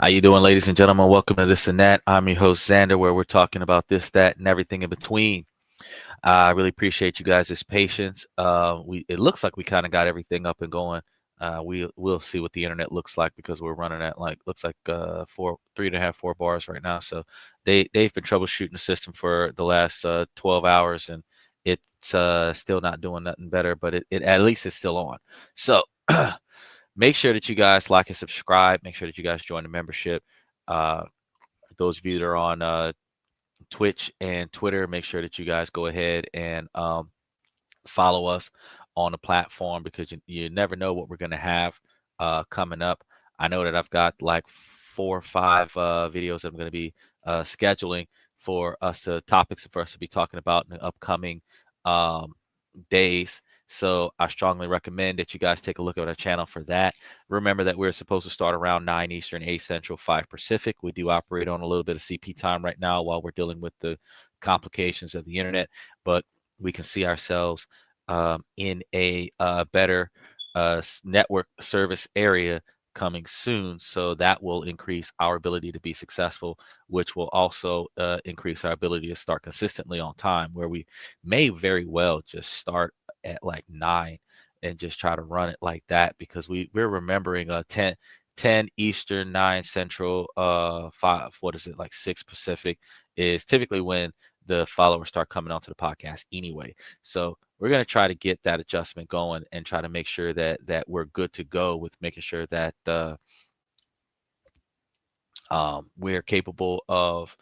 How you doing, ladies and gentlemen? Welcome to This and That. I'm your host, Xander, where we're talking about this, that, and everything in between. I really appreciate you guys' patience. It looks like we kind of got everything up and going. We'll see what the internet looks like because we're running at looks like 3.5, 4 bars right now. So they've been troubleshooting the system for the last 12 hours, and it's still not doing nothing better. But it at least it's still on. So. Make sure that you guys like and subscribe. Make sure that you guys join the membership. Uh, those of you that are on Twitch and Twitter, make sure that you guys go ahead and follow us on the platform because you never know what we're going to have coming up. I know that I've got like 4 or 5 videos that I'm going to be scheduling for topics for us to be talking about in the upcoming um, days. So I strongly recommend that you guys take a look at our channel for that. Remember that we're supposed to start around 9 Eastern, 8 Central, 5 Pacific. We do operate on a little bit of CP time right now while we're dealing with the complications of the internet, but we can see ourselves in a better network service area coming soon. So that will increase our ability to be successful, which will also increase our ability to start consistently on time, where we may very well just start at like 9 and just try to run it like that because we're remembering 10 Eastern, 9 Central, 5, what is it, like 6 Pacific is typically when the followers start coming onto the podcast anyway. So we're going to try to get that adjustment going and try to make sure that we're good to go with making sure that we're capable of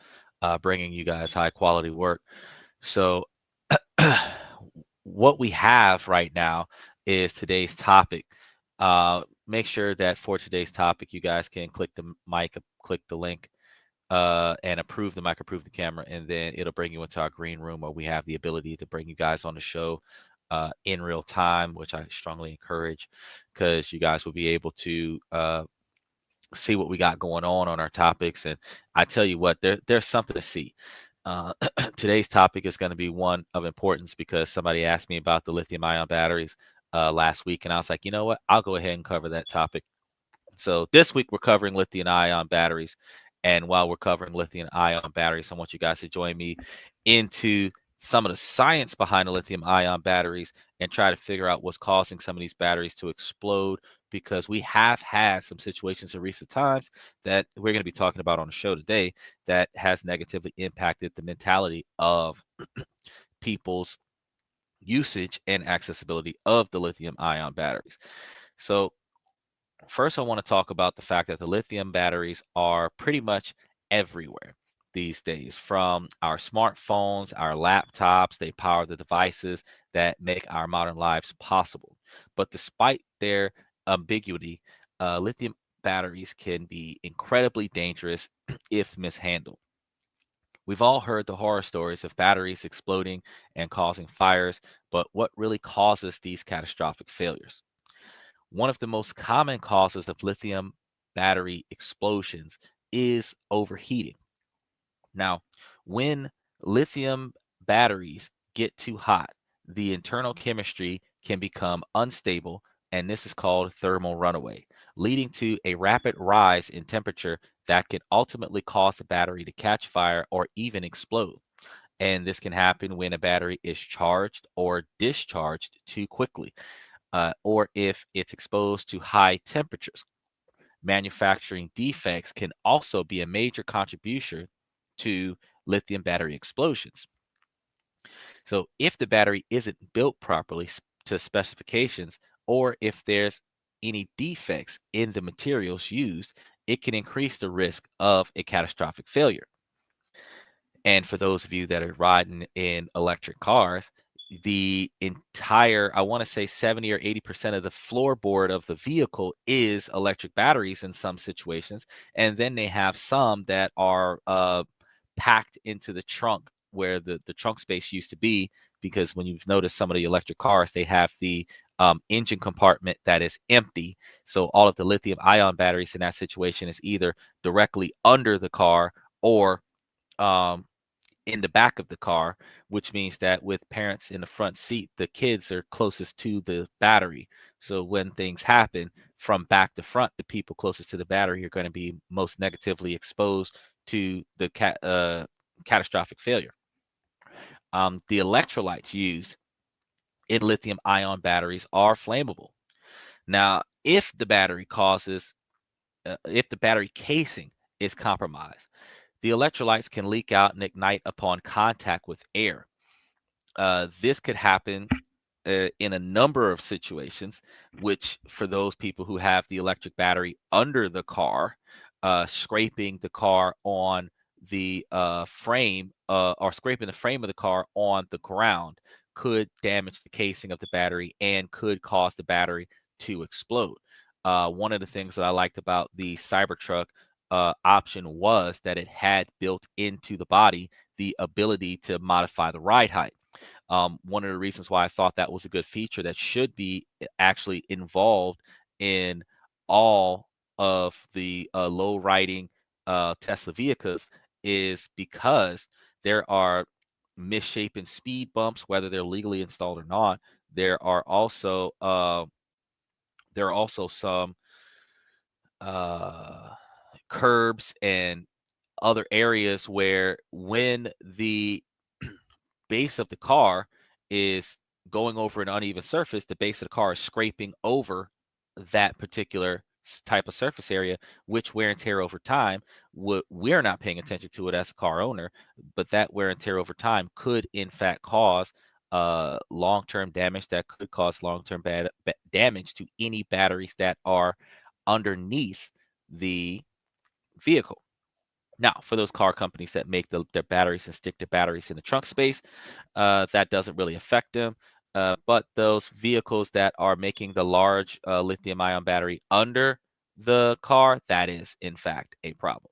bringing you guys high quality work. So what we have right now is today's topic. Make sure that for today's topic, you guys can click the mic, click the link, and approve the mic, approve the camera, and then it'll bring you into our green room where we have the ability to bring you guys on the show in real time, which I strongly encourage because you guys will be able to see what we got going on our topics. And I tell you what, there's something to see. Today's topic is going to be one of importance because somebody asked me about the lithium-ion batteries last week, and I was like, you know what, I'll go ahead and cover that topic. So this week we're covering lithium-ion batteries. And while we're covering lithium-ion batteries, I want you guys to join me into some of the science behind the lithium-ion batteries and try to figure out what's causing some of these batteries to explode, because we have had some situations in recent times that we're going to be talking about on the show today that has negatively impacted the mentality of people's usage and accessibility of the lithium-ion batteries. So first, I want to talk about the fact that the lithium batteries are pretty much everywhere these days, from our smartphones, our laptops. They power the devices that make our modern lives possible. But despite their ambiguity, lithium batteries can be incredibly dangerous if mishandled. We've all heard the horror stories of batteries exploding and causing fires, but what really causes these catastrophic failures? One of the most common causes of lithium battery explosions is overheating. Now, when lithium batteries get too hot, the internal chemistry can become unstable, and this is called thermal runaway, leading to a rapid rise in temperature that can ultimately cause the battery to catch fire or even explode. And this can happen when a battery is charged or discharged too quickly, or if it's exposed to high temperatures. Manufacturing defects can also be a major contribution to lithium battery explosions. So, if the battery isn't built properly to specifications, or if there's any defects in the materials used, it can increase the risk of a catastrophic failure. And for those of you that are riding in electric cars, the entire, I want to say 70 or 80% of the floorboard of the vehicle is electric batteries in some situations. And then they have some that are packed into the trunk where the trunk space used to be, because when you've noticed some of the electric cars, they have the engine compartment that is empty. So all of the lithium ion batteries in that situation is either directly under the car or um, in the back of the car, which means that with parents in the front seat, the kids are closest to the battery. So when things happen from back to front, the people closest to the battery are going to be most negatively exposed to the catastrophic failure. The electrolytes used in lithium-ion batteries are flammable. Now, if the battery casing is compromised, the electrolytes can leak out and ignite upon contact with air. This could happen in a number of situations, which for those people who have the electric battery under the car, scraping the car on the frame or scraping the frame of the car on the ground could damage the casing of the battery and could cause the battery to explode. One of the things that I liked about the Cybertruck option was that it had built into the body the ability to modify the ride height. One of the reasons why I thought that was a good feature that should be actually involved in all of the low riding Tesla vehicles is because there are misshapen speed bumps, whether they're legally installed or not. There are also some uh, curbs and other areas where when the base of the car is going over an uneven surface, the base of the car is scraping over that particular type of surface area, which wear and tear over time, we're not paying attention to it as a car owner, but that wear and tear over time could in fact cause long-term damage that could cause long-term damage to any batteries that are underneath the vehicle. Now, for those car companies that make their batteries and stick their batteries in the trunk space, that doesn't really affect them. But those vehicles that are making the large lithium-ion battery under the car, that is in fact a problem.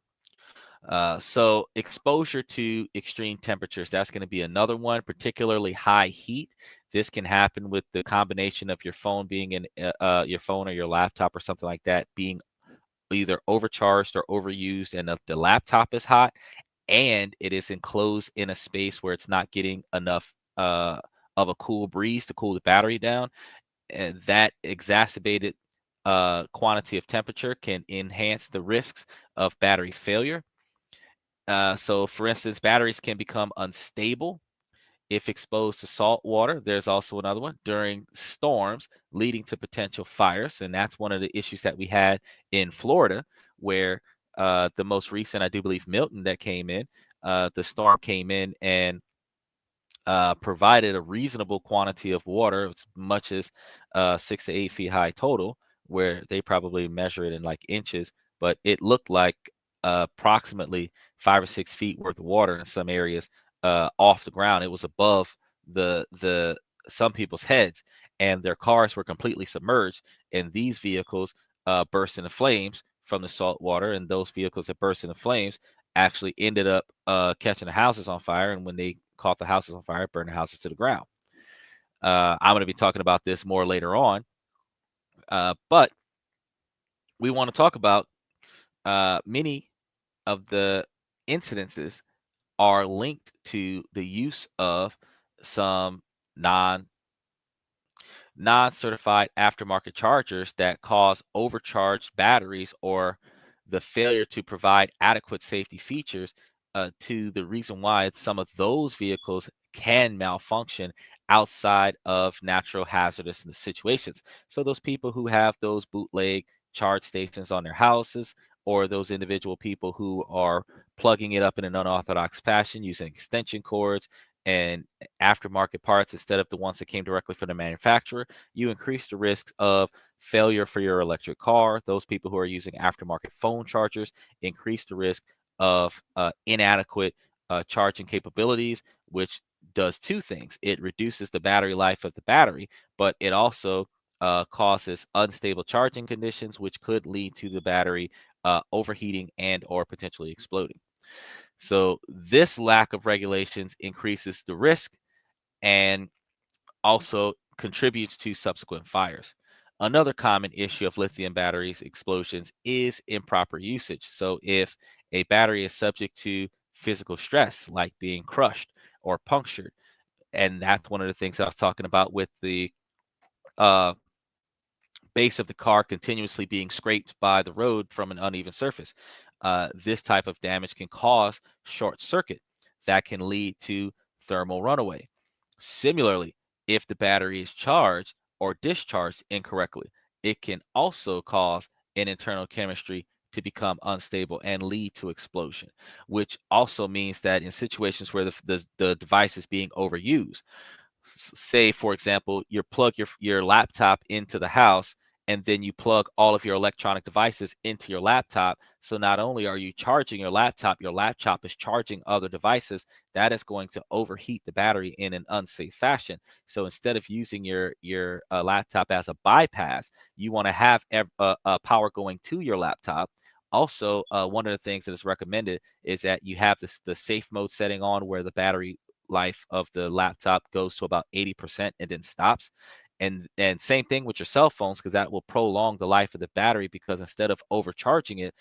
So exposure to extreme temperatures, that's going to be another one, particularly high heat. This can happen with the combination of your phone being in your phone or your laptop or something like that being either overcharged or overused, and if the laptop is hot and it is enclosed in a space where it's not getting enough of a cool breeze to cool the battery down, and that exacerbated quantity of temperature can enhance the risks of battery failure. So, for instance, batteries can become unstable if exposed to salt water. There's also another one during storms, leading to potential fires. And that's one of the issues that we had in Florida, where the most recent, I do believe, Milton that came in, the storm came in and provided a reasonable quantity of water, as much as 6 to 8 feet high total, where they probably measure it in like inches, but it looked like approximately 5 or 6 feet worth of water in some areas off the ground. It was above the some people's heads, and their cars were completely submerged. And these vehicles burst into flames from the salt water, and those vehicles that burst into flames actually ended up catching the houses on fire. And when they caught the houses on fire, it burned the houses to the ground. I'm going to be talking about this more later on, but we want to talk about many of the incidences are linked to the use of some non-certified aftermarket chargers that cause overcharged batteries or the failure to provide adequate safety features, to the reason why some of those vehicles can malfunction outside of natural hazardous situations. So those people who have those bootleg charge stations on their houses, or those individual people who are plugging it up in an unorthodox fashion using extension cords and aftermarket parts instead of the ones that came directly from the manufacturer, you increase the risks of failure for your electric car. Those people who are using aftermarket phone chargers increase the risk of inadequate charging capabilities, which does two things. It reduces the battery life of the battery, but it also causes unstable charging conditions, which could lead to the battery overheating and or potentially exploding. So this lack of regulations increases the risk and also contributes to subsequent fires. Another common issue of lithium batteries explosions is improper usage. So if a battery is subject to physical stress like being crushed or punctured. And that's one of the things I was talking about with the uh, base of the car continuously being scraped by the road from an uneven surface. This type of damage can cause short circuit that can lead to thermal runaway. Similarly, if the battery is charged or discharged incorrectly, it can also cause an internal chemistry to become unstable and lead to explosion, which also means that in situations where the device is being overused, say for example you plug your laptop into the house, and then you plug all of your electronic devices into your laptop, so not only are you charging your laptop is charging other devices. That is going to overheat the battery in an unsafe fashion. So instead of using your laptop as a bypass, you want to have power going to your laptop. Also, one of the things that is recommended is that you have the safe mode setting on, where the battery life of the laptop goes to about 80% and then stops. And same thing with your cell phones, because that will prolong the life of the battery, because instead of overcharging it,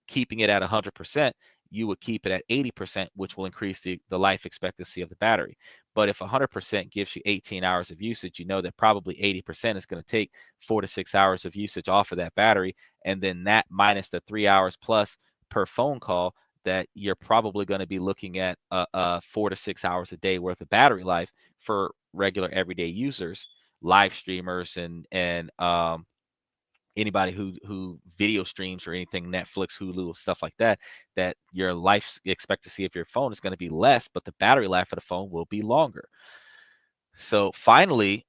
keeping it at 100%, you would keep it at 80%, which will increase the life expectancy of the battery. But if 100% gives you 18 hours of usage, you know that probably 80% is going to take 4 to 6 hours of usage off of that battery. And then that minus the 3 hours plus per phone call, that you're probably going to be looking at 4 to 6 hours a day worth of battery life for regular everyday users, live streamers, and anybody who video streams or anything, Netflix, Hulu, stuff like that. That your life expectancy of your phone is going to be less, but the battery life of the phone will be longer. So finally,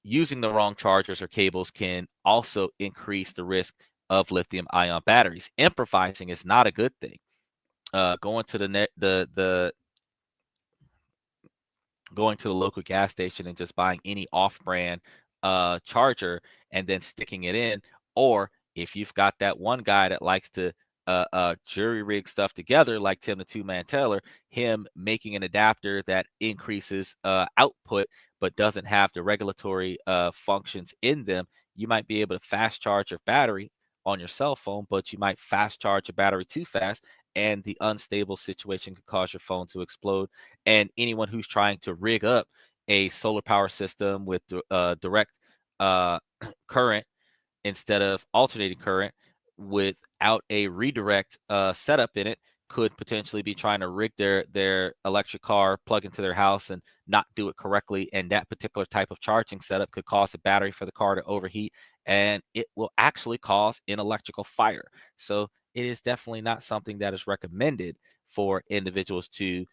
using the wrong chargers or cables can also increase the risk of lithium-ion batteries. Improvising is not a good thing. Going to the local gas station and just buying any off-brand charger and then sticking it in, or if you've got that one guy that likes to jury rig stuff together, like Tim the Two-Man Taylor, him making an adapter that increases output but doesn't have the regulatory functions in them, you might be able to fast charge your battery on your cell phone, but you might fast charge your battery too fast, and the unstable situation could cause your phone to explode. And anyone who's trying to rig up a solar power system with direct uh, current instead of alternating current without a redirect setup in it could potentially be trying to rig their electric car, plug into their house, and not do it correctly. And that particular type of charging setup could cause the battery for the car to overheat, and it will actually cause an electrical fire. So it is definitely not something that is recommended for individuals to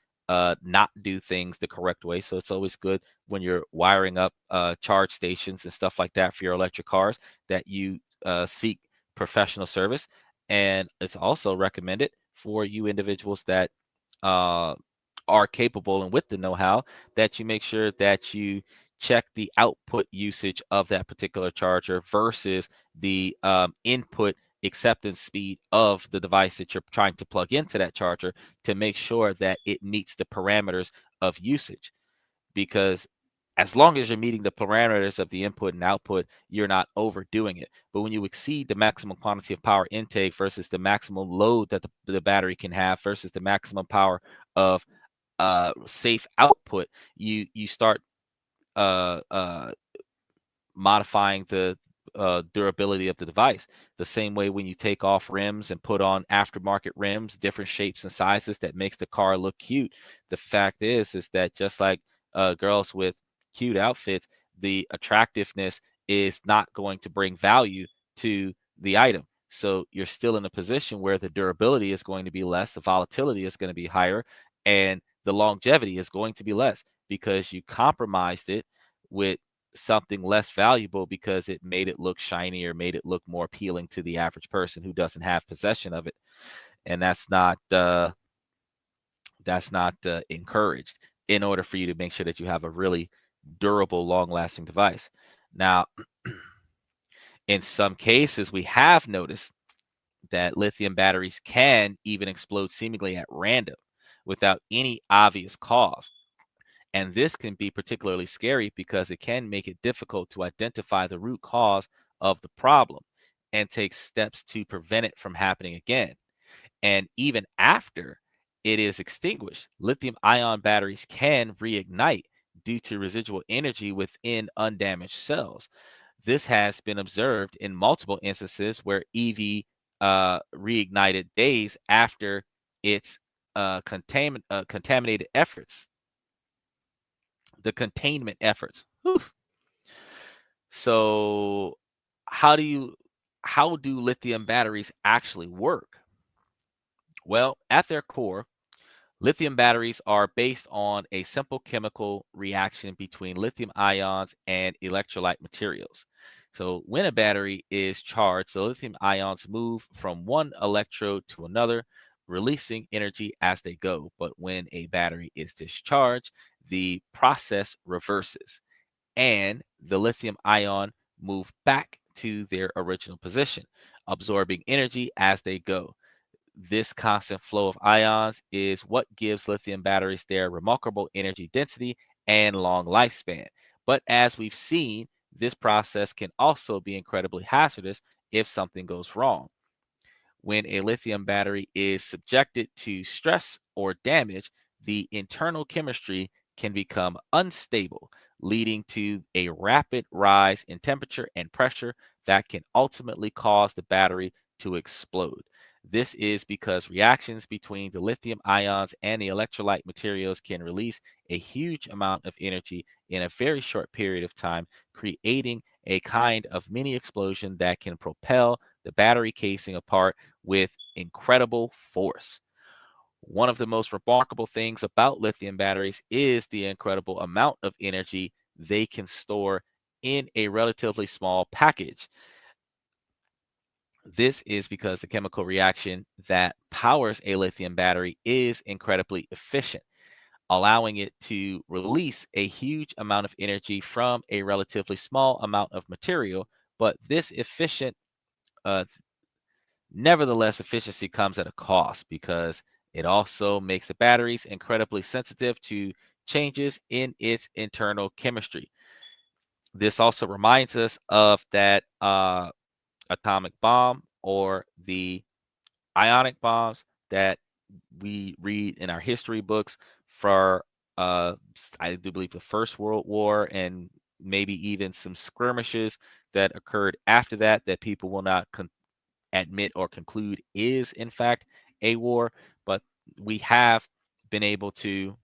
not do things the correct way. So it's always good when you're wiring up charge stations and stuff like that for your electric cars, that you seek professional service. And it's also recommended for you individuals that uh, are capable and with the know-how, that you make sure that you check the output usage of that particular charger versus the input acceptance speed of the device that you're trying to plug into that charger, to make sure that it meets the parameters of usage. Because as long as you're meeting the parameters of the input and output, you're not overdoing it. But when you exceed the maximum quantity of power intake versus the maximum load that the battery can have versus the maximum power of safe output, you start uh, uh, modifying the durability of the device. The same way when you take off rims and put on aftermarket rims, different shapes and sizes, that makes the car look cute. The fact is that just like girls with cute outfits, the attractiveness is not going to bring value to the item. So you're still in a position where the durability is going to be less, the volatility is going to be higher, and the longevity is going to be less, because you compromised it with something less valuable because it made it look shiny or made it look more appealing to the average person who doesn't have possession of it. And that's not encouraged, in order for you to make sure that you have a really durable, long-lasting device. Now, in some cases, we have noticed that lithium batteries can even explode seemingly at random without any obvious cause. And this can be particularly scary because it can make it difficult to identify the root cause of the problem and take steps to prevent it from happening again. And even after it is extinguished, lithium-ion batteries can reignite due to residual energy within undamaged cells. This has been observed in multiple instances where EV reignited days after its contaminated efforts, the containment efforts. Whew. So, how do you how do lithium batteries actually work? Well, at their core, lithium batteries are based on a simple chemical reaction between lithium ions and electrolyte materials. So, when a battery is charged, the lithium ions move from one electrode to another, releasing energy as they go. But when a battery is discharged, the process reverses and the lithium ion move back to their original position, absorbing energy as they go. This constant flow of ions is what gives lithium batteries their remarkable energy density and long lifespan. But as we've seen, this process can also be incredibly hazardous if something goes wrong. When a lithium battery is subjected to stress or damage, the internal chemistry can become unstable, leading to a rapid rise in temperature and pressure that can ultimately cause the battery to explode. This is because reactions between the lithium ions and the electrolyte materials can release a huge amount of energy in a very short period of time, creating a kind of mini explosion that can propel the battery casing apart with incredible force. One of the most remarkable things about lithium batteries is the incredible amount of energy they can store in a relatively small package. This is because the chemical reaction that powers a lithium battery is incredibly efficient, allowing it to release a huge amount of energy from a relatively small amount of material. But this efficient uh, Nevertheless, efficiency comes at a cost because it also makes the batteries incredibly sensitive to changes in its internal chemistry. This also reminds us of that atomic bomb or the ionic bombs that we read in our history books for, I do believe, the First World War and maybe even some skirmishes that occurred after that that people will not admit or conclude is in fact a war, but we have been able to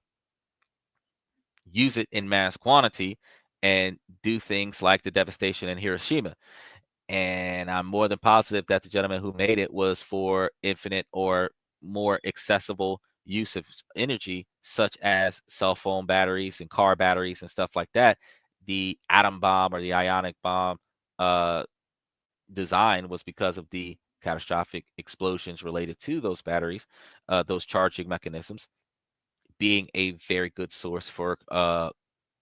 use it in mass quantity and do things like the devastation in Hiroshima. And I'm more than positive that the gentleman who made it was for infinite or more accessible use of energy, such as cell phone batteries and car batteries and stuff like that. The atom bomb or the ionic bomb uh, design was because of the catastrophic explosions related to those batteries, those charging mechanisms being a very good source for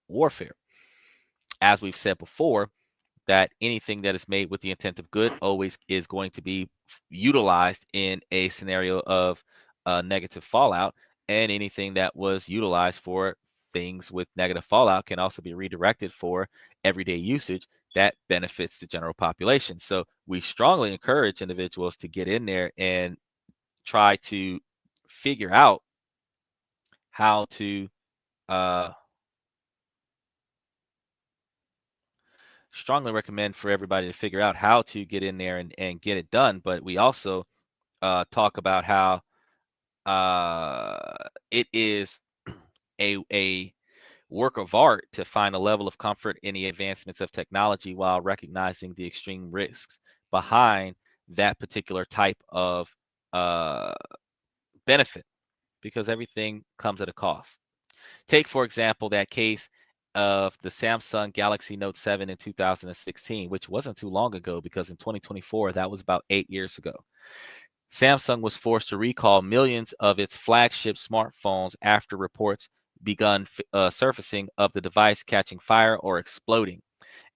warfare. As we've said before, that anything that is made with the intent of good always is going to be utilized in a scenario of negative fallout, and anything that was utilized for things with negative fallout can also be redirected for everyday usage that benefits the general population. So we strongly encourage individuals to get in there and try to figure out how to uh, strongly recommend for everybody to figure out how to get in there and get it done. But we also talk about how it is a work of art to find a level of comfort in the advancements of technology while recognizing the extreme risks behind that particular type of uh, benefit, because everything comes at a cost. Take, for example, that case of the Samsung Galaxy Note 7 in 2016, which wasn't too long ago because in 2024, that was about 8 years ago. Samsung was forced to recall millions of its flagship smartphones after reports begun surfacing of the device catching fire or exploding.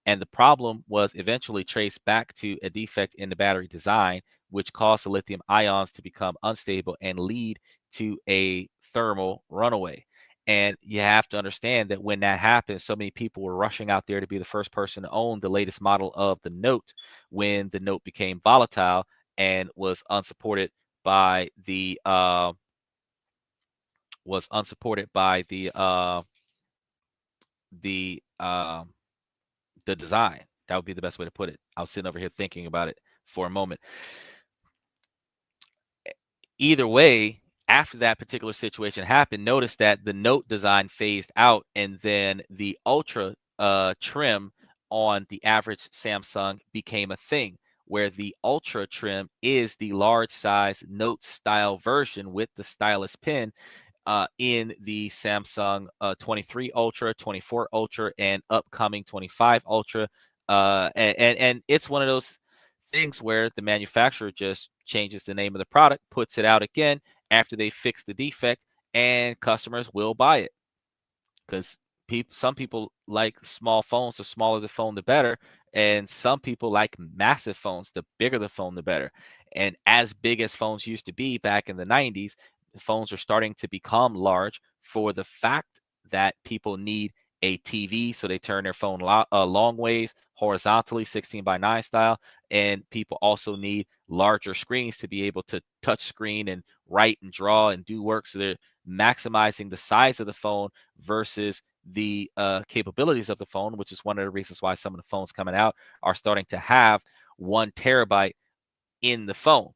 And the problem was eventually traced back to a defect in the battery design, which caused the lithium ions to become unstable and lead to a thermal runaway. And you have to understand that when that happened, so many people were rushing out there to be the first person to own the latest model of the Note when the Note became volatile and was unsupported by the was unsupported by the um, the design. That would be the best way to put it. I was sitting over here thinking about it for a moment. Either way, after that particular situation happened, notice that the Note design phased out, and then the Ultra trim on the average Samsung became a thing, where the Ultra trim is the large size Note style version with the stylus pen in the Samsung 23 Ultra, 24 Ultra, and upcoming 25 Ultra. And it's one of those things where the manufacturer just changes the name of the product, puts it out again after they fix the defect, and customers will buy it because some people like small phones. The smaller the phone, the better. And some people like massive phones. The bigger the phone, the better. And as big as phones used to be back in the 90s, the phones are starting to become large for the fact that people need a TV. So they turn their phone long ways, horizontally, 16 by 9 style. And people also need larger screens to be able to touch screen and write and draw and do work. So they're maximizing the size of the phone versus the capabilities of the phone, which is one of the reasons why some of the phones coming out are starting to have 1 terabyte in the phone,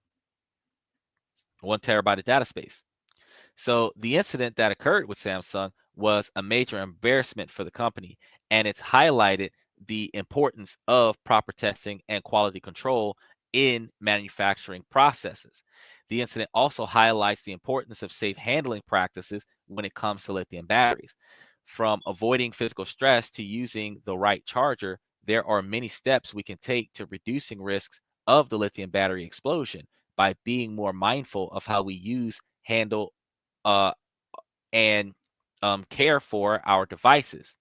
1 terabyte of data space. So the incident that occurred with Samsung was a major embarrassment for the company, and it's highlighted the importance of proper testing and quality control in manufacturing processes. The incident also highlights the importance of safe handling practices when it comes to lithium batteries. From avoiding physical stress to using the right charger, there are many steps we can take to reducing risks of the lithium battery explosion by being more mindful of how we use, handle, uh, and care for our devices.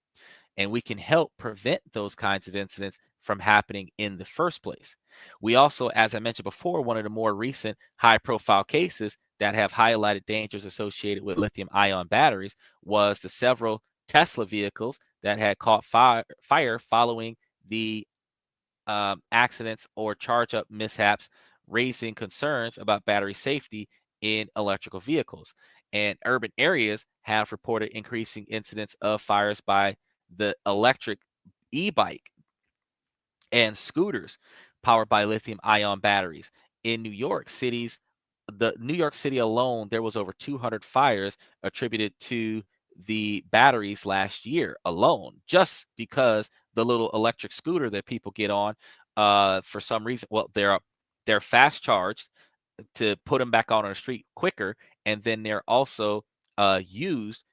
And we can help prevent those kinds of incidents from happening in the first place. We also, as I mentioned before, one of the more recent high profile cases that have highlighted dangers associated with lithium ion batteries was the several Tesla vehicles that had caught fire following the accidents or charge up mishaps, raising concerns about battery safety in electrical vehicles. And urban areas have reported increasing incidents of fires by the electric e-bike and scooters powered by lithium ion batteries. In the New York City alone, there was over 200 fires attributed to the batteries last year alone, just because the little electric scooter that people get on, for some reason, well, they're fast charged to put them back out on the street quicker, and then they're also used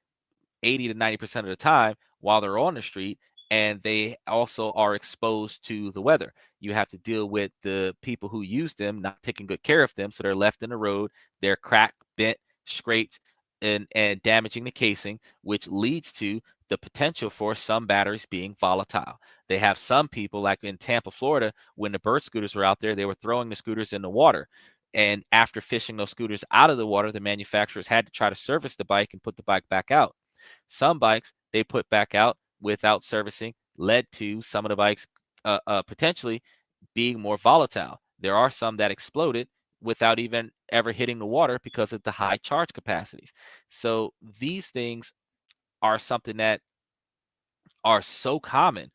80 to 90% of the time while they're on the street, and they also are exposed to the weather. You have to deal with the people who use them not taking good care of them, so they're left in the road, they're cracked, bent, scraped, and damaging the casing, which leads to the potential for some batteries being volatile. They have some people, like in Tampa, Florida, when the bird scooters were out there, they were throwing the scooters in the water. And after fishing those scooters out of the water, the manufacturers had to try to service the bike and put the bike back out. Some bikes they put back out without servicing led to some of the bikes potentially being more volatile. There are some that exploded without even ever hitting the water because of the high charge capacities. So these things are something that are so common.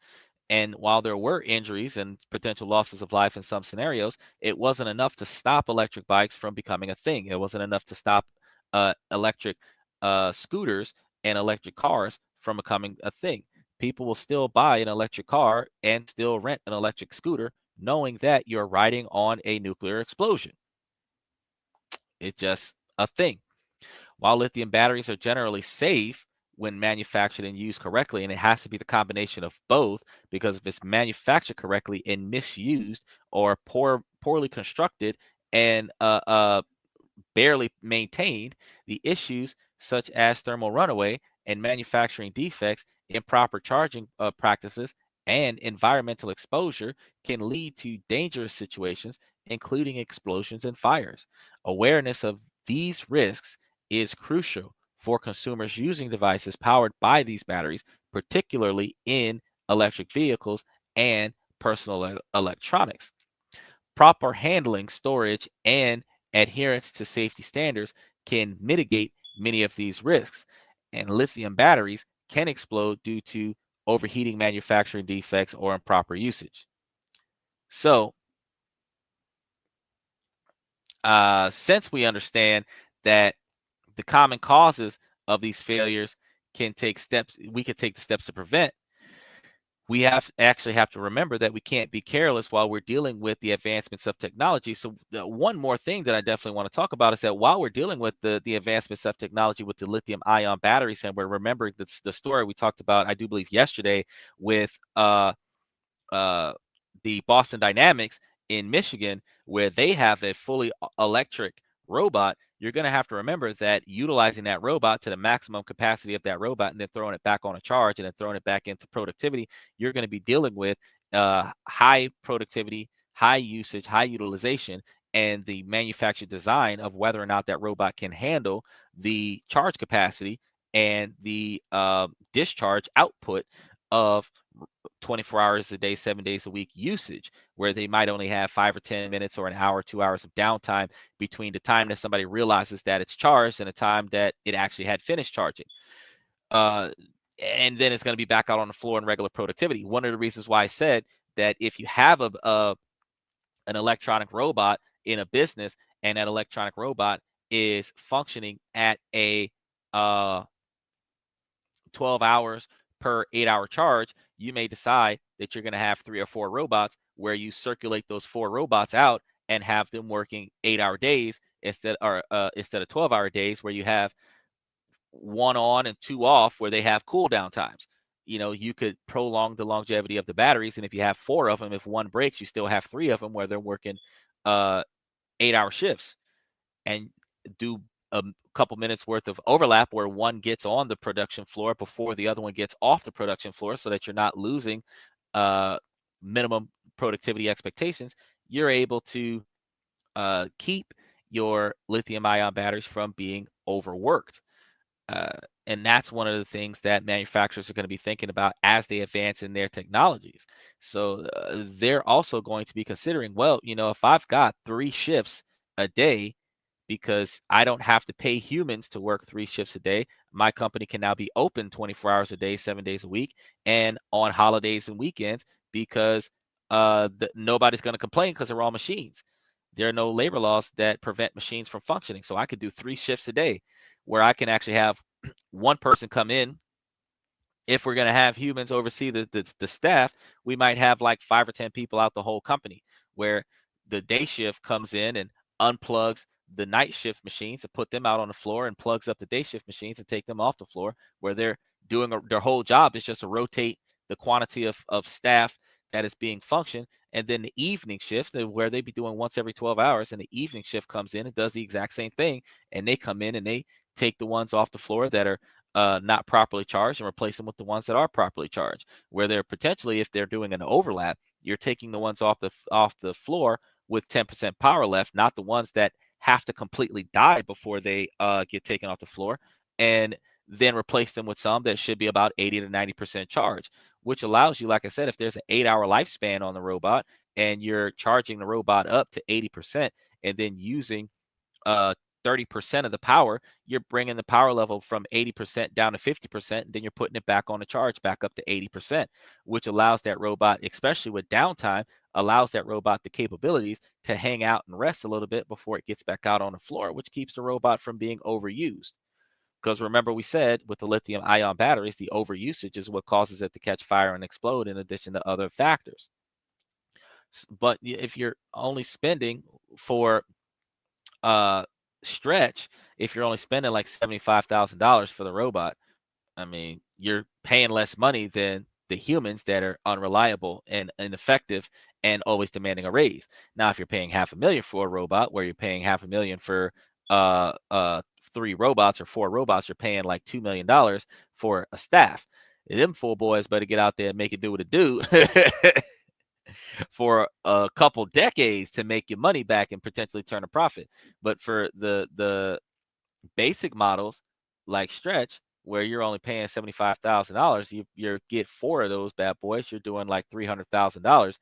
And while there were injuries and potential losses of life in some scenarios, it wasn't enough to stop electric bikes from becoming a thing. It wasn't enough to stop electric scooters and electric cars from becoming a thing. People will still buy an electric car and still rent an electric scooter, knowing that you're riding on a nuclear explosion. It's just a thing. While lithium batteries are generally safe when manufactured and used correctly, and it has to be the combination of both, because if it's manufactured correctly and misused or poorly constructed and barely maintained, the issues such as thermal runaway and manufacturing defects, improper charging practices, and environmental exposure can lead to dangerous situations, including explosions and fires. Awareness of these risks is crucial for consumers using devices powered by these batteries, particularly in electric vehicles and personal electronics. Proper handling, storage, and adherence to safety standards can mitigate many of these risks. And lithium batteries can explode due to overheating, manufacturing defects, or improper usage. So, since we understand that the common causes of these failures can take steps, we can take the steps to prevent. We have to remember that we can't be careless while we're dealing with the advancements of technology. So one more thing that I definitely want to talk about is that while we're dealing with the advancements of technology with the lithium-ion batteries, and we're remembering the story we talked about, I do believe yesterday, with uh, the Boston Dynamics in Michigan, where they have a fully electric robot. You're going to have to remember that utilizing that robot to the maximum capacity of that robot and then throwing it back on a charge and then throwing it back into productivity, you're going to be dealing with high productivity, high usage, high utilization, and the manufactured design of whether or not that robot can handle the charge capacity and the discharge output of 24 hours a day, 7 days a week usage, where they might only have 5 or 10 minutes or an hour, 2 hours of downtime between the time that somebody realizes that it's charged and the time that it actually had finished charging. Uh, and then it's going to be back out on the floor in regular productivity. One of the reasons why I said that if you have an electronic robot in a business and that electronic robot is functioning at a 12 hours per 8-hour charge, you may decide that you're going to have 3 or 4 robots where you circulate those 4 robots out and have them working 8-hour days instead of 12-hour days, where you have 1 on and 2 off, where they have cool down times. You could prolong the longevity of the batteries, and if you have 4 of them, if one breaks, you still have 3 of them where they're working 8-hour shifts, and do a couple minutes worth of overlap where one gets on the production floor before the other one gets off the production floor, so that you're not losing minimum productivity expectations. You're able to keep your lithium ion batteries from being overworked. Uh, and that's one of the things that manufacturers are going to be thinking about as they advance in their technologies. So they're also going to be considering, well, if I've got 3 shifts a day, because I don't have to pay humans to work 3 shifts a day. My company can now be open 24 hours a day, 7 days a week, and on holidays and weekends, because nobody's going to complain because they're all machines. There are no labor laws that prevent machines from functioning. So I could do 3 shifts a day where I can actually have one person come in. If we're going to have humans oversee the staff, we might have like 5 or 10 people out the whole company, where the day shift comes in and unplugs the night shift machines and put them out on the floor, and plugs up the day shift machines and take them off the floor, where they're doing their whole job is just to rotate the quantity of staff that is being functioned. And then the evening shift, where they be doing once every 12 hours, and the evening shift comes in and does the exact same thing, and they come in and they take the ones off the floor that are not properly charged and replace them with the ones that are properly charged, where they're potentially, if they're doing an overlap, you're taking the ones off the floor with 10% power left, not the ones that have to completely die before they get taken off the floor, and then replace them with some that should be about 80 to 90% charge, which allows you, like I said, if there's an 8-hour lifespan on the robot and you're charging the robot up to 80% and then using uh 30% of the power, you're bringing the power level from 80% down to 50%, and then you're putting it back on the charge back up to 80%, which allows that robot, especially with downtime, allows that robot the capabilities to hang out and rest a little bit before it gets back out on the floor, which keeps the robot from being overused. Because remember, we said with the lithium ion batteries, the overusage is what causes it to catch fire and explode, in addition to other factors. But if you're only spending for stretch, if you're only spending like $75,000 for the robot, I mean, you're paying less money than the humans that are unreliable and ineffective and always demanding a raise. Now, if you're paying $500,000 for a robot, where you're paying $500,000 for 3 robots or 4 robots, you're paying like $2 million for a staff. Them 4 boys better get out there and make it do what it do for a couple decades to make your money back and potentially turn a profit. But for the basic models like Stretch, where you're only paying $75,000, you get 4 of those bad boys, you're doing like $300,000,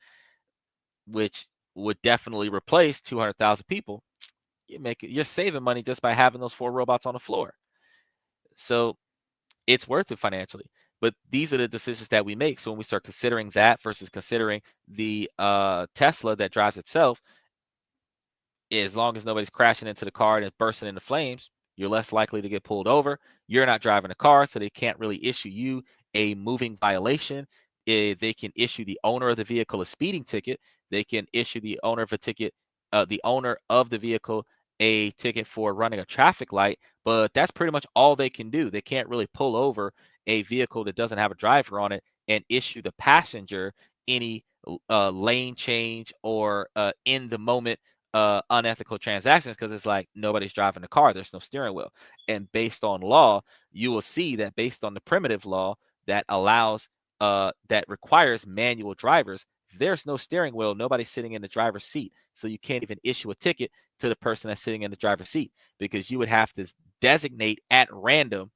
which would definitely replace 200,000 people. You're saving money just by having those 4 robots on the floor. So it's worth it financially. But these are the decisions that we make. So when we start considering that versus considering the Tesla that drives itself, as long as nobody's crashing into the car and it's bursting into flames, you're less likely to get pulled over. You're not driving a car, so they can't really issue you a moving violation. They can issue the owner of the vehicle a speeding ticket. They can issue the owner of a ticket, the owner of the vehicle a ticket for running a traffic light, but that's pretty much all they can do. They can't really pull over a vehicle that doesn't have a driver on it and issue the passenger any lane change or in the moment unethical transactions, because it's like nobody's driving the car, there's no steering wheel. And based on law, you will see that based on the primitive law that allows that requires manual drivers, there's no steering wheel, nobody's sitting in the driver's seat, so you can't even issue a ticket to the person that's sitting in the driver's seat, because you would have to designate at random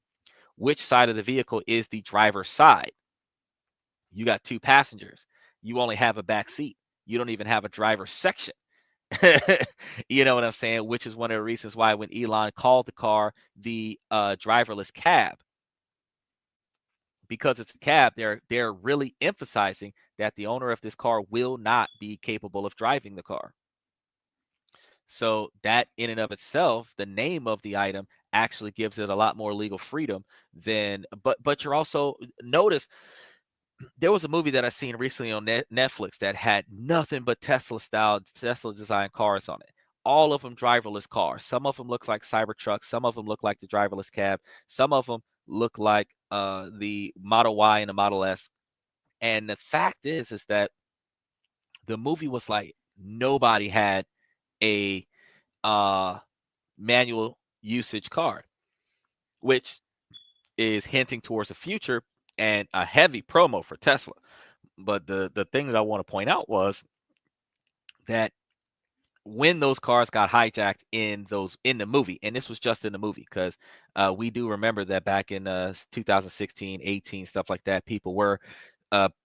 which side of the vehicle is the driver's side. You got two passengers, you only have a back seat, you don't even have a driver's section. You know what I'm saying? Which is one of the reasons why when Elon called the car the driverless cab, because it's a cab, they're really emphasizing that the owner of this car will not be capable of driving the car. So that in and of itself, the name of the item actually gives it a lot more legal freedom than. But you're also notice there was a movie that I seen recently on Netflix that had nothing but Tesla style, Tesla design cars on it. All of them driverless cars. Some of them look like Cybertrucks. Some of them look like the driverless cab. Some of them look like the Model Y and the Model S. And the fact is that the movie was like nobody had a uh, manual usage car, which is hinting towards the future and a heavy promo for Tesla. But the thing that I want to point out was that when those cars got hijacked in the movie, and this was just in the movie, because we do remember that back in 2016, 18, stuff like that, people were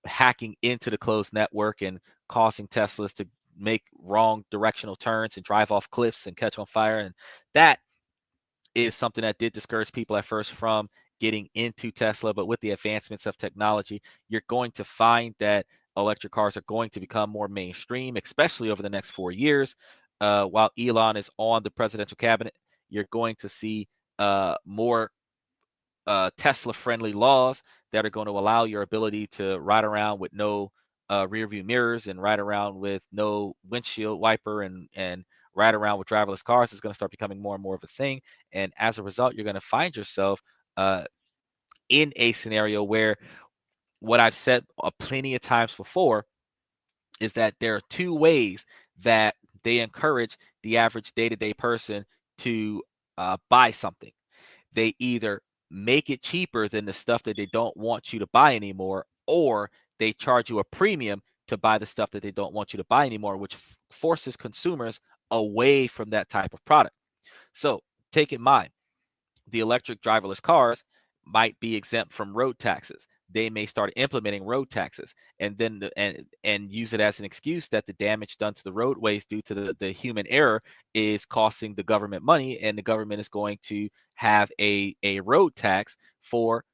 hacking into the closed network and causing Teslas to make wrong directional turns and drive off cliffs and catch on fire. And that is something that did discourage people at first from getting into Tesla. But with the advancements of technology, you're going to find that electric cars are going to become more mainstream, especially over the next 4 years. While Elon is on the presidential cabinet, you're going to see more Tesla-friendly laws that are going to allow your ability to ride around with no rear view mirrors and ride around with no windshield wiper and ride around with driverless cars is going to start becoming more and more of a thing. And as a result, you're going to find yourself uh, in a scenario where what I've said plenty of times before is that there are two ways that they encourage the average day-to-day person to buy something. They either make it cheaper than the stuff that they don't want you to buy anymore, or they charge you a premium to buy the stuff that they don't want you to buy anymore, which forces consumers away from that type of product. So take in mind, the electric driverless cars might be exempt from road taxes. They may start implementing road taxes and then and use it as an excuse that the damage done to the roadways due to the human error is costing the government money, and the government is going to have a road tax for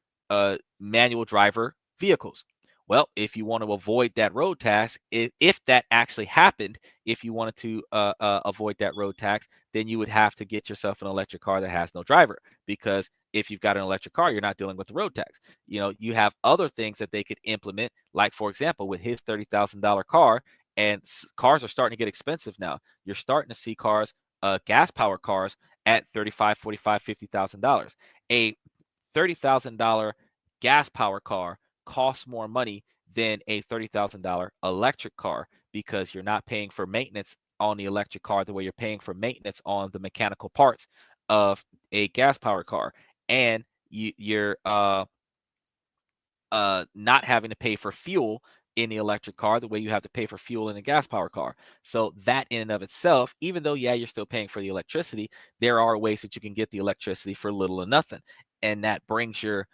manual driver vehicles. Well, if you want to avoid that road tax, if that actually happened, if you wanted to avoid that road tax, then you would have to get yourself an electric car that has no driver, because if you've got an electric car, you're not dealing with the road tax. You know, you have other things that they could implement, like, for example, with his $30,000 car, and cars are starting to get expensive now. You're starting to see cars, gas powered cars, at $35, $45, $50,000. A $30,000 gas powered car costs more money than a $30,000 electric car, because you're not paying for maintenance on the electric car the way you're paying for maintenance on the mechanical parts of a gas powered car. And you're not having to pay for fuel in the electric car the way you have to pay for fuel in a gas powered car. So that in and of itself, even though, yeah, you're still paying for the electricity, there are ways that you can get the electricity for little or nothing. And that brings your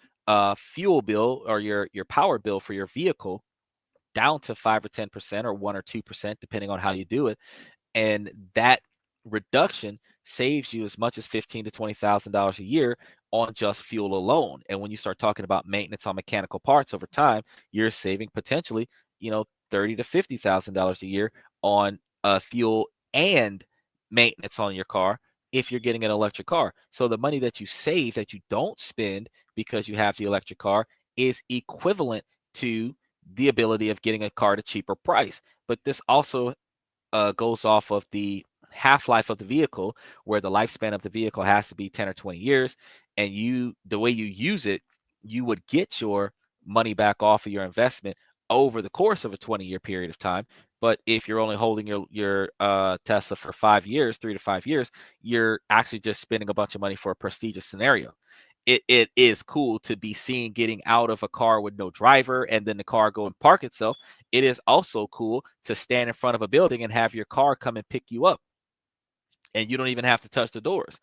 fuel bill or your power bill for your vehicle down to 5 or 10% or 1 or 2%, depending on how you do it. And that reduction saves you as much as $15,000 to $20,000 a year on just fuel alone. And when you start talking about maintenance on mechanical parts over time, you're saving potentially, $30,000 to $50,000 a year on fuel and maintenance on your car if you're getting an electric car. So the money that you save that you don't spend because you have the electric car is equivalent to the ability of getting a car at a cheaper price. But this also goes off of the half-life of the vehicle, where the lifespan of the vehicle has to be 10 or 20 years, and the way you use it, you would get your money back off of your investment over the course of a 20-year period of time. But if you're only holding your Tesla for 5 years, 3 to 5 years, you're actually just spending a bunch of money for a prestigious scenario. It is cool to be seen getting out of a car with no driver and then the car go and park itself. It is also cool to stand in front of a building and have your car come and pick you up, and you don't even have to touch the doors.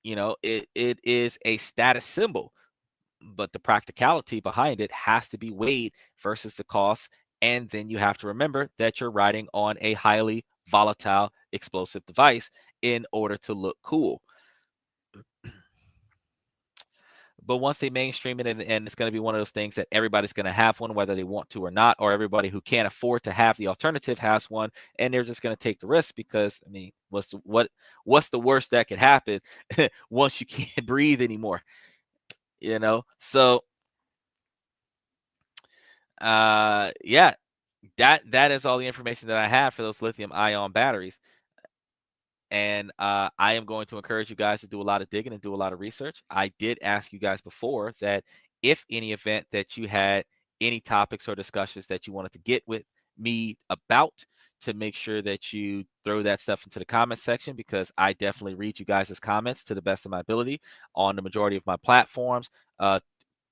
It is a status symbol, but the practicality behind it has to be weighed versus the cost. And then you have to remember that you're riding on a highly volatile explosive device in order to look cool. But once they mainstream it, and it's going to be one of those things that everybody's going to have one, whether they want to or not, or everybody who can't afford to have the alternative has one, and they're just going to take the risk because, I mean, what's the worst that could happen once you can't breathe anymore? So yeah, that is all the information that I have for those lithium-ion batteries. And I am going to encourage you guys to do a lot of digging and do a lot of research. I did ask you guys before that if any event that you had any topics or discussions that you wanted to get with me about, to make sure that you throw that stuff into the comment section, because I definitely read you guys' comments to the best of my ability on the majority of my platforms.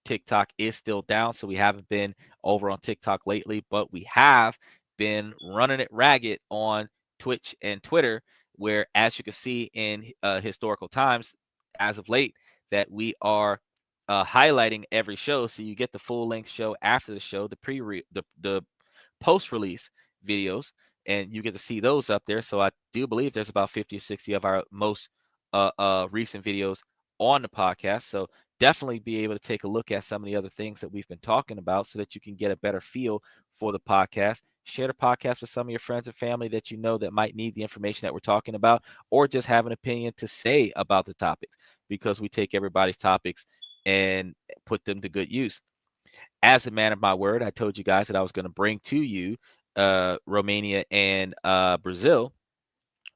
TikTok is still down, so we haven't been over on TikTok lately, but we have been running it ragged on Twitch and Twitter, where, as you can see in historical times, as of late, that we are highlighting every show, so you get the full-length show after the show, the post-release videos, and you get to see those up there. So I do believe there's about 50 or 60 of our most recent videos on the podcast. So definitely be able to take a look at some of the other things that we've been talking about so that you can get a better feel for the podcast. Share the podcast with some of your friends and family that you know that might need the information that we're talking about, or just have an opinion to say about the topics, because we take everybody's topics and put them to good use. As a man of my word, I told you guys that I was going to bring to you Romania and Brazil.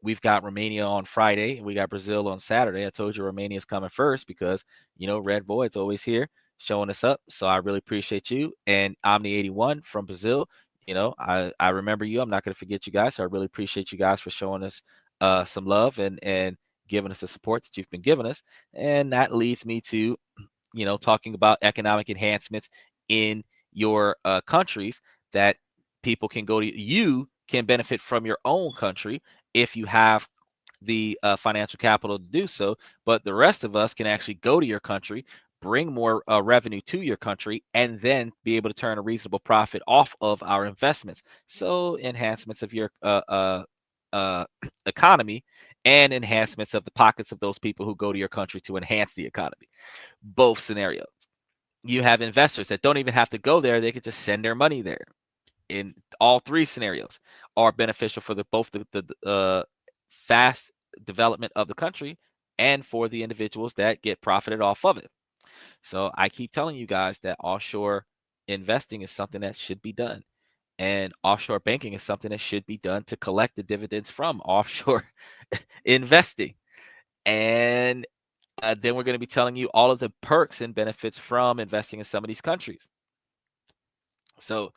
We've got Romania on Friday and we got Brazil on Saturday. I told you Romania is coming first because, Red Void's always here showing us up. So I really appreciate you. And I'm the 81 from Brazil. I remember you. I'm not going to forget you guys. So I really appreciate you guys for showing us some love and giving us the support that you've been giving us. And that leads me to, talking about economic enhancements in your countries that people can go to. You can benefit from your own country if you have the financial capital to do so, but the rest of us can actually go to your country, bring more revenue to your country, and then be able to turn a reasonable profit off of our investments. So enhancements of your economy and enhancements of the pockets of those people who go to your country to enhance the economy. Both scenarios. You have investors that don't even have to go there. They could just send their money there. In all three scenarios are beneficial for both the fast development of the country and for the individuals that get profited off of it. So I keep telling you guys that offshore investing is something that should be done. And offshore banking is something that should be done to collect the dividends from offshore investing. And then we're going to be telling you all of the perks and benefits from investing in some of these countries. So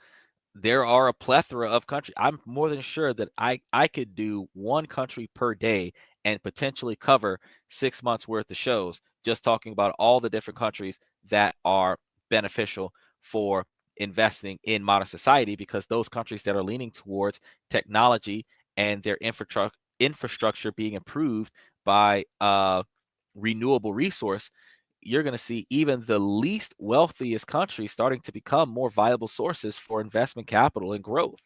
there are a plethora of countries. I'm more than sure that I could do one country per day and potentially cover 6 months worth of shows just talking about all the different countries that are beneficial for investing in modern society, because those countries that are leaning towards technology and their infrastructure being improved by renewable resource, you're going to see even the least wealthiest countries starting to become more viable sources for investment capital and growth.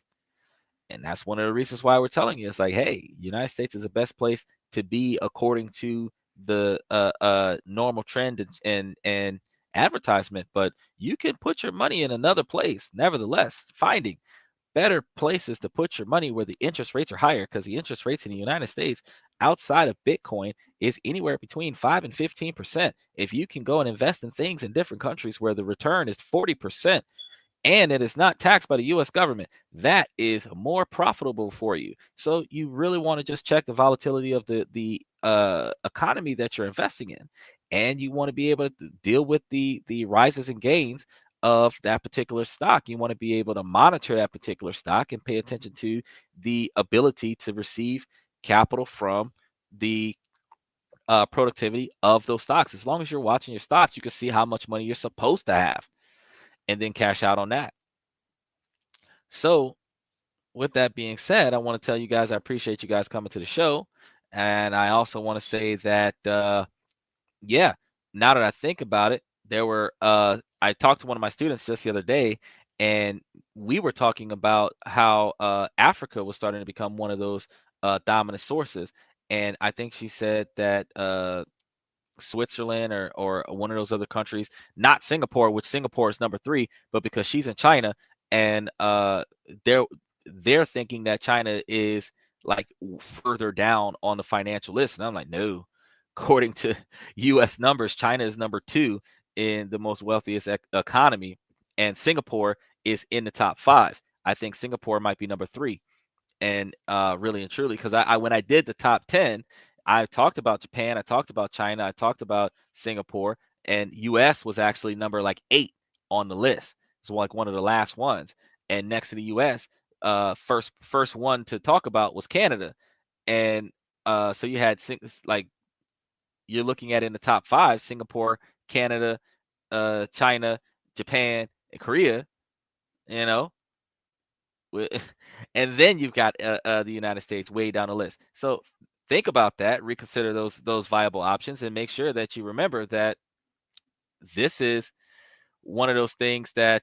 And that's one of the reasons why we're telling you, it's like, hey, United States is the best place to be according to the normal trend and advertisement. But you can put your money in another place. Nevertheless, finding better places to put your money where the interest rates are higher, because the interest rates in the United States outside of Bitcoin is anywhere between 5 and 15%. If you can go and invest in things in different countries where the return is 40%, and it is not taxed by the US government, that is more profitable for you. So you really want to just check the volatility of the economy that you're investing in, and you want to be able to deal with the rises and gains of that particular stock. You want to be able to monitor that particular stock and pay attention to the ability to receive capital from the productivity of those stocks. As long as you're watching your stocks, you can see how much money you're supposed to have and then cash out on that. So, with that being said, I want to tell you guys I appreciate you guys coming to the show. And I also want to say that, yeah, now that I think about it, I talked to one of my students just the other day, and we were talking about how Africa was starting to become one of those dominant sources. And I think she said that Switzerland or one of those other countries, not Singapore, which Singapore is number 3, but because she's in China, and they're they're thinking that China is like further down on the financial list. And I'm like, no. According to US numbers, China is number 2 in the most wealthiest economy, and Singapore is in the top 5. I think Singapore might be number 3. And really and truly, because I when I did the top 10, I talked about Japan, I talked about China, I talked about Singapore, and US was actually number like 8 on the list. So like one of the last ones. And next to the US, first one to talk about was Canada. And so you had like you're looking at in the top 5, Singapore, Canada, China, Japan, and Korea, you know. And then you've got the United States way down the list. So think about that, reconsider those viable options, and make sure that you remember that this is one of those things that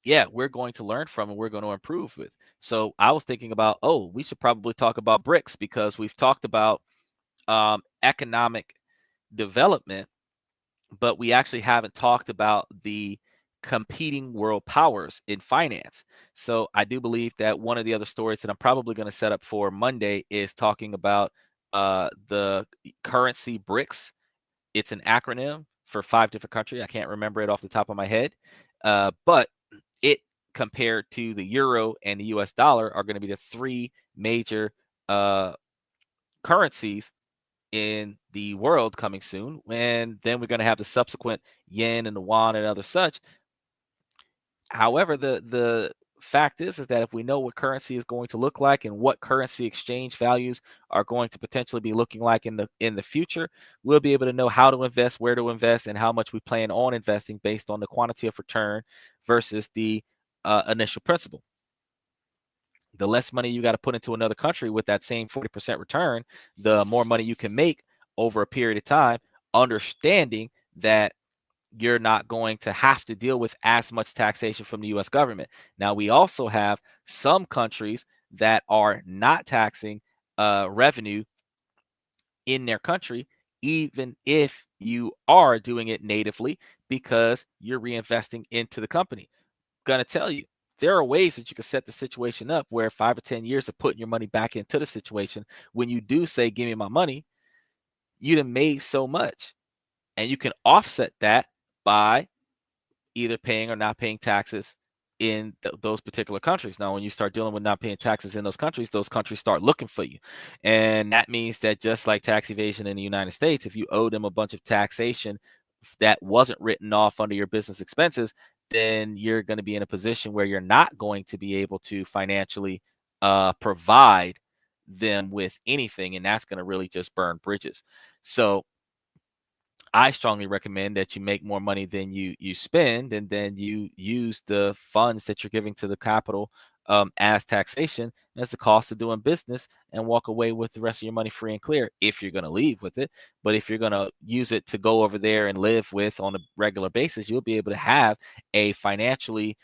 yeah, we're going to learn from and we're going to improve with. So I was thinking about, oh, we should probably talk about BRICS, because we've talked about economic development, but we actually haven't talked about the competing world powers in finance. So I do believe that one of the other stories that I'm probably going to set up for Monday is talking about the currency BRICS. It's an acronym for 5 different countries. I can't remember it off the top of my head, but it, compared to the euro and the US dollar, are going to be the 3 major currencies in the world coming soon. And then we're going to have the subsequent yen and the won and other such. However, the fact is that if we know what currency is going to look like and what currency exchange values are going to potentially be looking like in the future, we'll be able to know how to invest, where to invest, and how much we plan on investing based on the quantity of return versus the initial principal. The less money you got to put into another country with that same 40% return, the more money you can make over a period of time, understanding that you're not going to have to deal with as much taxation from the US government. Now, we also have some countries that are not taxing revenue in their country, even if you are doing it natively, because you're reinvesting into the company. Gonna tell you, there are ways that you can set the situation up where 5 or 10 years of putting your money back into the situation, when you do say, give me my money, you'd have made so much. And you can offset that by either paying or not paying taxes in those particular countries. Now, when you start dealing with not paying taxes in those countries start looking for you. And that means that, just like tax evasion in the United States, if you owe them a bunch of taxation that wasn't written off under your business expenses, then you're going to be in a position where you're not going to be able to financially provide them with anything. And that's going to really just burn bridges. So I strongly recommend that you make more money than you spend, and then you use the funds that you're giving to the capital as taxation, as the cost of doing business, and walk away with the rest of your money free and clear, if you're going to leave with it. But if you're going to use it to go over there and live with on a regular basis, you'll be able to have a financially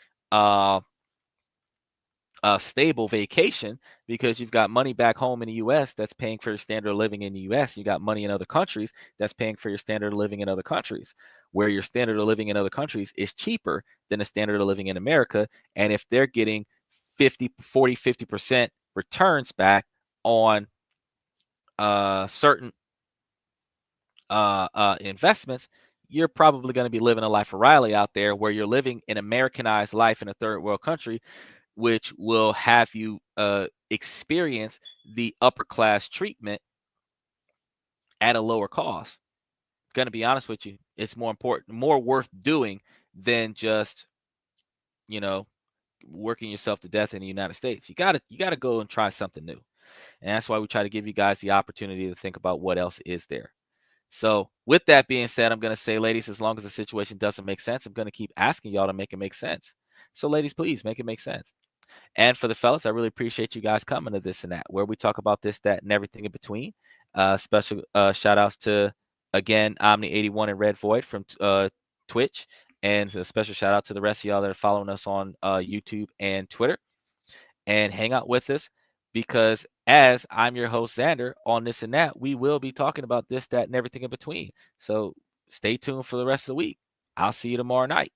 a stable vacation because you've got money back home in the US that's paying for your standard of living in the US. You got money in other countries that's paying for your standard of living in other countries, where your standard of living in other countries is cheaper than the standard of living in America. And if they're getting 50% returns back on certain investments, you're probably going to be living a life of Riley out there where you're living an Americanized life in a third world country, which will have you experience the upper class treatment at a lower cost. Going to be honest with you, it's more important, more worth doing than just, you know, working yourself to death in the United States. You gotta go and try something new. And that's why we try to give you guys the opportunity to think about what else is there. So with that being said, I'm going to say, ladies, as long as the situation doesn't make sense, I'm going to keep asking y'all to make it make sense. So ladies, please make it make sense. And for the fellas, I really appreciate you guys coming to This and That, where we talk about this, that, and everything in between. Special shout outs to, again, Omni81 and Red Void from Twitch. And a special shout out to the rest of y'all that are following us on YouTube and Twitter. And hang out with us, because as I'm your host, Xander, on This and That, we will be talking about this, that, and everything in between. So stay tuned for the rest of the week. I'll see you tomorrow night.